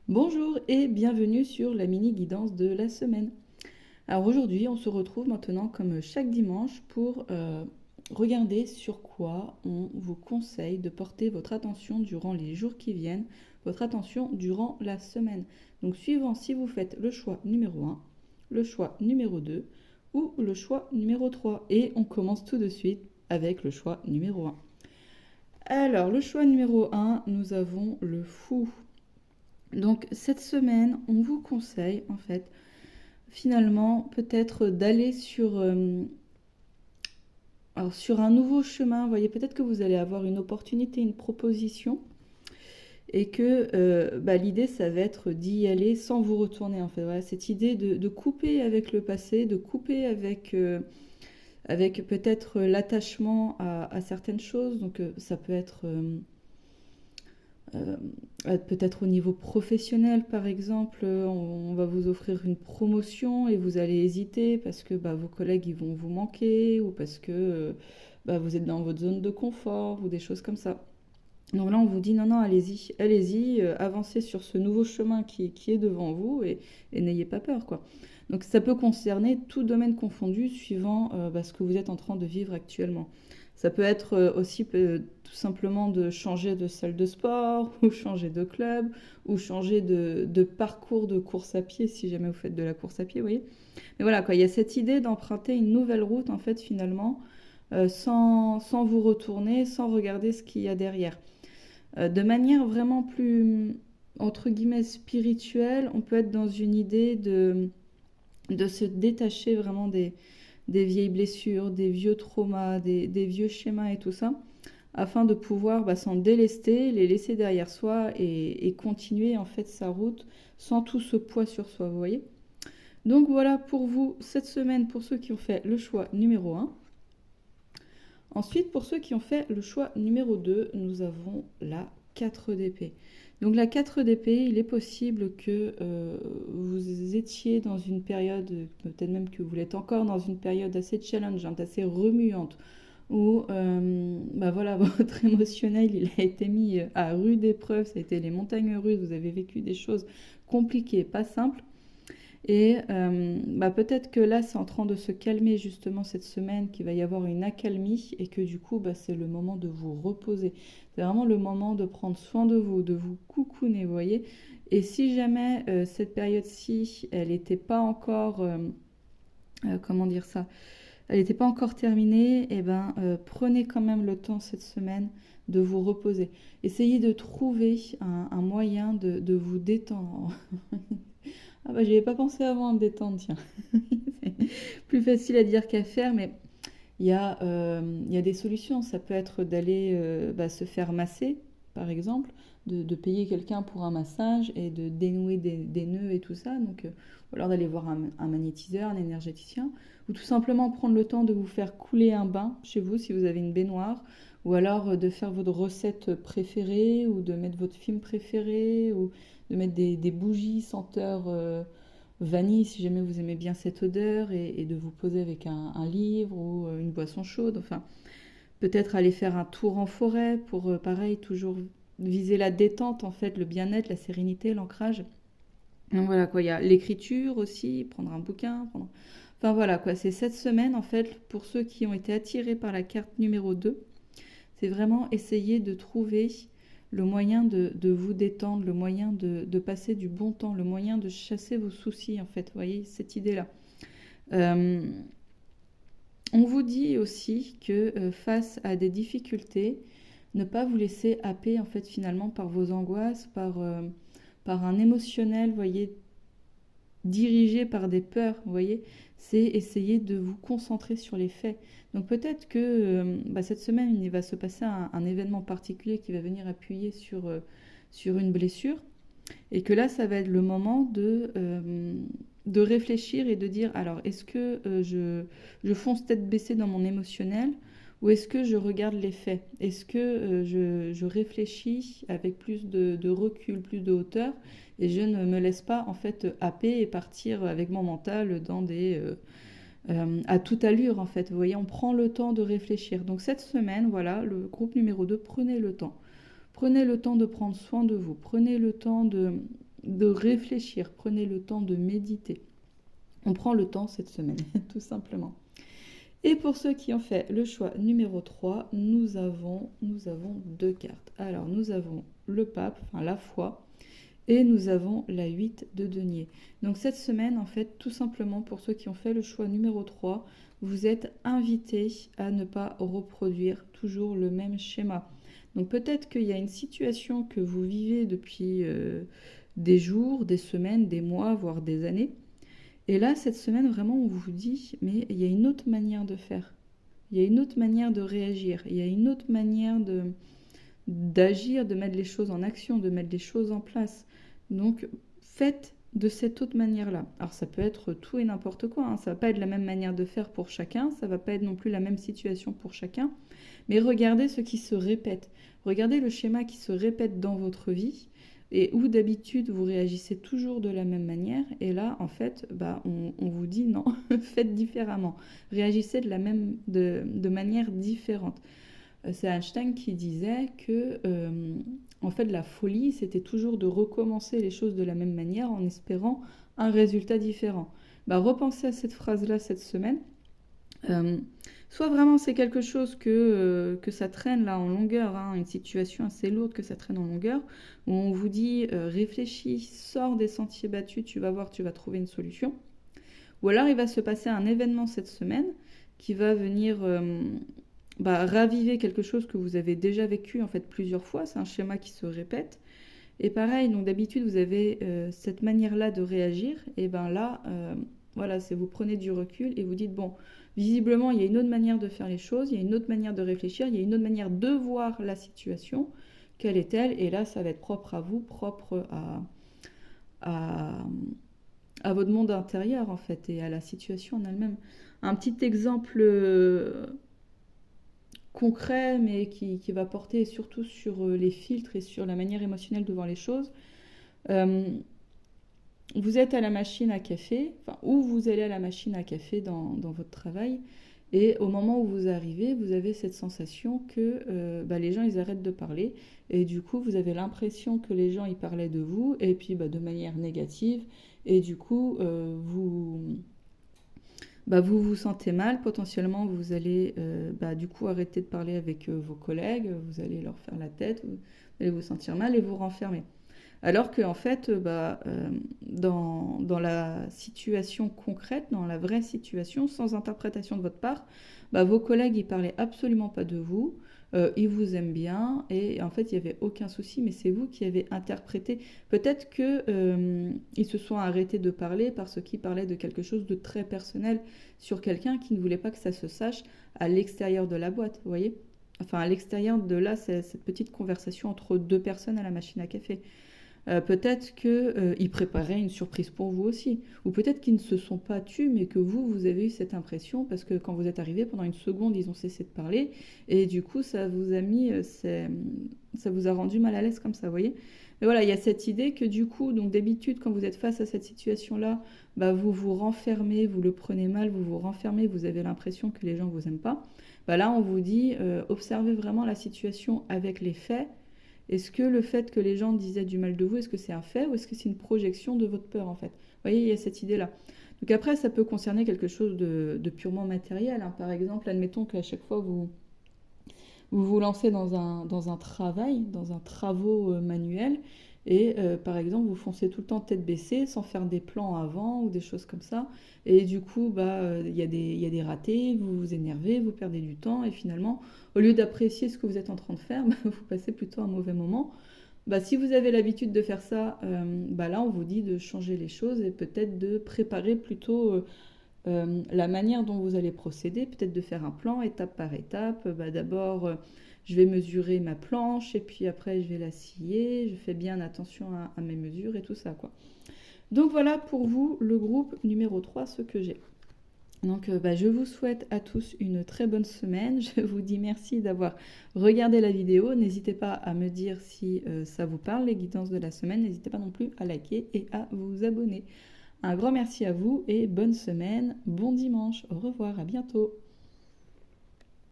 Bonjour et bienvenue sur la mini guidance de la semaine. Alors aujourd'hui, on se retrouve maintenant comme chaque dimanche pour regarder sur quoi on vous conseille de porter votre attention durant les jours qui viennent, votre attention durant la semaine. Donc suivant si vous faites le choix numéro 1, le choix numéro 2 ou le choix numéro 3. Et on commence tout de suite avec le choix numéro 1. Alors le choix numéro 1, nous avons le fou. Donc cette semaine, on vous conseille en fait finalement peut-être d'aller sur un nouveau chemin. Vous voyez, peut-être que vous allez avoir une opportunité, une proposition et que l'idée ça va être d'y aller sans vous retourner en fait. Voilà, cette idée de couper avec le passé, de couper avec peut-être l'attachement à certaines choses. Donc ça peut être peut-être au niveau professionnel par exemple, on va vous offrir une promotion et vous allez hésiter parce que vos collègues ils vont vous manquer ou parce que vous êtes dans votre zone de confort ou des choses comme ça. Donc là on vous dit non, allez-y, allez-y, avancez sur ce nouveau chemin qui est devant vous et n'ayez pas peur quoi. Donc ça peut concerner tout domaine confondu suivant ce que vous êtes en train de vivre actuellement. Ça peut être aussi tout simplement de changer de salle de sport, ou changer de club, ou changer de parcours de course à pied, si jamais vous faites de la course à pied, vous voyez. Mais voilà, quoi, il y a cette idée d'emprunter une nouvelle route, en fait, finalement, sans vous retourner, sans regarder ce qu'il y a derrière. De manière vraiment plus, entre guillemets, spirituelle, on peut être dans une idée de se détacher vraiment des vieilles blessures, des vieux traumas, des vieux schémas et tout ça, afin de pouvoir s'en délester, les laisser derrière soi et continuer en fait sa route sans tout ce poids sur soi, vous voyez. Donc voilà pour vous cette semaine pour ceux qui ont fait le choix numéro 1. Ensuite, pour ceux qui ont fait le choix numéro 2, nous avons la 4 d'épée. Donc la 4 d'épée, il est possible que vous étiez dans une période, peut-être même que vous l'êtes encore dans une période assez challengeante, assez remuante, où voilà, votre émotionnel il a été mis à rude épreuve, ça a été les montagnes russes, vous avez vécu des choses compliquées, pas simples. Et peut-être que là, c'est en train de se calmer justement cette semaine, qu'il va y avoir une accalmie et que du coup, c'est le moment de vous reposer. C'est vraiment le moment de prendre soin de vous coucouner, vous voyez. Et si jamais cette période-ci, elle n'était pas encore, comment dire ça, elle n'était pas encore terminée, et prenez quand même le temps cette semaine de vous reposer. Essayez de trouver un moyen de vous détendre. Ah j'y avais pas pensé avant à me détendre, tiens. C'est plus facile à dire qu'à faire, mais il y a des solutions. Ça peut être d'aller se faire masser, par exemple, de payer quelqu'un pour un massage et de dénouer des nœuds et tout ça. Donc, ou alors d'aller voir un magnétiseur, un énergéticien, ou tout simplement prendre le temps de vous faire couler un bain chez vous si vous avez une baignoire, ou alors de faire votre recette préférée, ou de mettre votre film préféré, ou de mettre des bougies senteurs vanille si jamais vous aimez bien cette odeur et de vous poser avec un livre ou une boisson chaude. Enfin, peut-être aller faire un tour en forêt pour, pareil, toujours viser la détente, en fait, le bien-être, la sérénité, l'ancrage. Donc voilà quoi, il y a l'écriture aussi, prendre un bouquin, Enfin voilà quoi, c'est cette semaine en fait, pour ceux qui ont été attirés par la carte numéro 2, c'est vraiment essayer de trouver le moyen de vous détendre, le moyen de passer du bon temps, le moyen de chasser vos soucis en fait, vous voyez, cette idée-là. On vous dit aussi que face à des difficultés, ne pas vous laisser happer en fait finalement par vos angoisses, par un émotionnel, vous voyez, dirigé par des peurs, vous voyez, c'est essayer de vous concentrer sur les faits. Donc peut-être que cette semaine, il va se passer un événement particulier qui va venir appuyer sur une blessure, et que là, ça va être le moment de réfléchir et de dire, alors, est-ce que je fonce tête baissée dans mon émotionnel ou est-ce que je regarde les faits? Est-ce que je réfléchis avec plus de recul, plus de hauteur et je ne me laisse pas en fait happer et partir avec mon mental à toute allure en fait. Vous voyez, on prend le temps de réfléchir. Donc cette semaine, voilà, le groupe numéro 2, prenez le temps. Prenez le temps de prendre soin de vous. Prenez le temps de réfléchir. Prenez le temps de méditer. On prend le temps cette semaine, tout simplement. Et pour ceux qui ont fait le choix numéro 3, nous avons deux cartes. Alors, nous avons le pape, enfin la foi, et nous avons la 8 de denier. Donc cette semaine, en fait, tout simplement, pour ceux qui ont fait le choix numéro 3, vous êtes invités à ne pas reproduire toujours le même schéma. Donc peut-être qu'il y a une situation que vous vivez depuis des jours, des semaines, des mois, voire des années. Et là, cette semaine, vraiment, on vous dit, mais il y a une autre manière de faire. Il y a une autre manière de réagir. Il y a une autre manière d'agir, de mettre les choses en action, de mettre les choses en place. Donc, faites de cette autre manière-là. Alors, ça peut être tout et n'importe quoi. Hein. Ça ne va pas être la même manière de faire pour chacun. Ça ne va pas être non plus la même situation pour chacun. Mais regardez ce qui se répète. Regardez le schéma qui se répète dans votre vie et où d'habitude vous réagissez toujours de la même manière. Et là, en fait, on vous dit non, faites différemment. Réagissez de manière différente. C'est Einstein qui disait que, en fait, la folie, c'était toujours de recommencer les choses de la même manière en espérant un résultat différent. Repensez à cette phrase-là cette semaine. Soit vraiment c'est quelque chose que ça traîne là en longueur, hein, une situation assez lourde que ça traîne en longueur, où on vous dit réfléchis, sors des sentiers battus, tu vas voir, tu vas trouver une solution. Ou alors il va se passer un événement cette semaine qui va venir raviver quelque chose que vous avez déjà vécu en fait plusieurs fois, c'est un schéma qui se répète. Et pareil, donc d'habitude vous avez cette manière-là de réagir, et là, voilà, c'est vous prenez du recul et vous dites bon, visiblement il y a une autre manière de faire les choses, il y a une autre manière de réfléchir, il y a une autre manière de voir la situation, quelle est-elle? Et là, ça va être propre à vous, propre à votre monde intérieur en fait et à la situation en elle-même. Un petit exemple concret, mais qui va porter surtout sur les filtres et sur la manière émotionnelle de voir les choses. Vous êtes à la machine à café, ou vous allez à la machine à café dans votre travail, et au moment où vous arrivez, vous avez cette sensation que les gens, ils arrêtent de parler, et du coup, vous avez l'impression que les gens, ils parlaient de vous, et puis de manière négative, et du coup, vous vous sentez mal, potentiellement vous allez du coup arrêter de parler avec vos collègues, vous allez leur faire la tête, vous allez vous sentir mal et vous renfermer. Alors que en fait, dans la situation concrète, dans la vraie situation, sans interprétation de votre part, vos collègues, ils parlaient absolument pas de vous, ils vous aiment bien, et en fait, il n'y avait aucun souci, mais c'est vous qui avez interprété. Peut-être qu'ils se sont arrêtés de parler parce qu'ils parlaient de quelque chose de très personnel sur quelqu'un qui ne voulait pas que ça se sache à l'extérieur de la boîte, vous voyez? Enfin, à l'extérieur de là, c'est cette petite conversation entre deux personnes à la machine à café. Peut-être qu'ils préparaient une surprise pour vous aussi. Ou peut-être qu'ils ne se sont pas tus, mais que vous avez eu cette impression, parce que quand vous êtes arrivé, pendant une seconde, ils ont cessé de parler, et du coup, ça vous a ça vous a rendu mal à l'aise comme ça, vous voyez. Mais voilà, il y a cette idée que du coup, donc d'habitude, quand vous êtes face à cette situation-là, vous vous renfermez, vous le prenez mal, vous vous renfermez, vous avez l'impression que les gens vous aiment pas. Là, on vous dit, observez vraiment la situation avec les faits. Est-ce que le fait que les gens disaient du mal de vous, est-ce que c'est un fait ou est-ce que c'est une projection de votre peur en fait? Vous voyez, il y a cette idée-là. Donc après, ça peut concerner quelque chose de purement matériel. Hein. Par exemple, admettons qu'à chaque fois vous lancez dans un travail, dans un travaux manuel, et par exemple, vous foncez tout le temps tête baissée, sans faire des plans avant ou des choses comme ça. Et du coup, il y a des ratés, vous vous énervez, vous perdez du temps, et finalement, au lieu d'apprécier ce que vous êtes en train de faire, vous passez plutôt un mauvais moment. Si vous avez l'habitude de faire ça, là, on vous dit de changer les choses et peut-être de préparer plutôt la manière dont vous allez procéder, peut-être de faire un plan étape par étape. D'abord, je vais mesurer ma planche et puis après, je vais la scier. Je fais bien attention à mes mesures et tout ça, quoi. Donc voilà pour vous le groupe numéro 3, ce que j'ai. Donc je vous souhaite à tous une très bonne semaine. Je vous dis merci d'avoir regardé la vidéo. N'hésitez pas à me dire si ça vous parle, les guidances de la semaine. N'hésitez pas non plus à liker et à vous abonner. Un grand merci à vous et bonne semaine, bon dimanche, au revoir, à bientôt.